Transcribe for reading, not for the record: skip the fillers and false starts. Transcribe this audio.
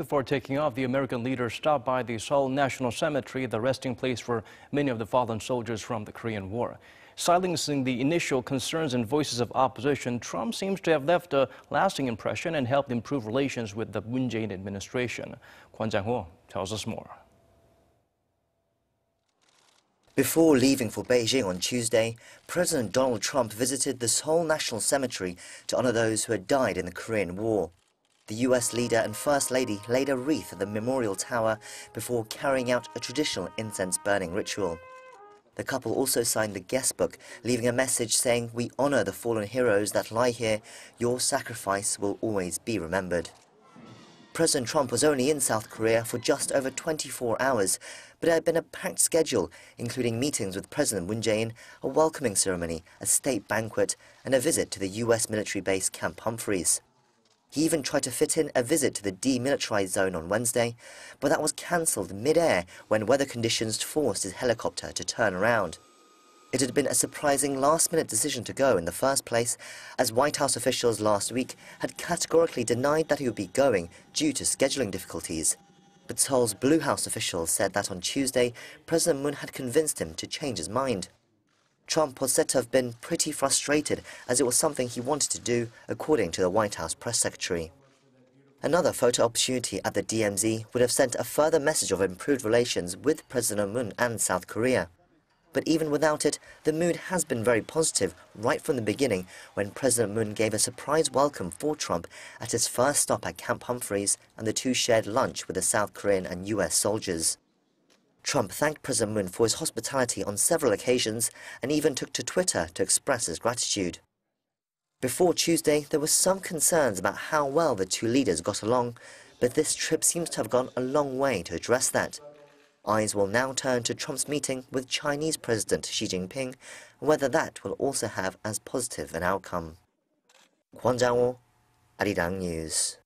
Before taking off, the American leader stopped by the Seoul National Cemetery, the resting place for many of the fallen soldiers from the Korean War. Silencing the initial concerns and voices of opposition, Trump seems to have left a lasting impression and helped improve relations with the Moon Jae-in administration. Kwon Jang-ho tells us more. Before leaving for Beijing on Tuesday, President Donald Trump visited the Seoul National Cemetery to honor those who had died in the Korean War. The U.S. leader and First Lady laid a wreath at the memorial tower before carrying out a traditional incense burning ritual. The couple also signed the guestbook, leaving a message saying, "We honor the fallen heroes that lie here. Your sacrifice will always be remembered." President Trump was only in South Korea for just over 24 hours, but it had been a packed schedule, including meetings with President Moon Jae-in, a welcoming ceremony, a state banquet, and a visit to the U.S. military base Camp Humphreys. He even tried to fit in a visit to the demilitarized zone on Wednesday, but that was cancelled mid-air when weather conditions forced his helicopter to turn around. It had been a surprising last-minute decision to go in the first place, as White House officials last week had categorically denied that he would be going due to scheduling difficulties. But Seoul's Blue House officials said that on Tuesday, President Moon had convinced him to change his mind. Trump was said to have been pretty frustrated, as it was something he wanted to do, according to the White House press secretary. Another photo opportunity at the DMZ would have sent a further message of improved relations with President Moon and South Korea. But even without it, the mood has been very positive right from the beginning when President Moon gave a surprise welcome for Trump at his first stop at Camp Humphreys, and the two shared lunch with the South Korean and US soldiers. Trump thanked President Moon for his hospitality on several occasions and even took to Twitter to express his gratitude. Before Tuesday, there were some concerns about how well the two leaders got along, but this trip seems to have gone a long way to address that. Eyes will now turn to Trump's meeting with Chinese President Xi Jinping, and whether that will also have as positive an outcome. Kwon Jang-ho, Arirang News.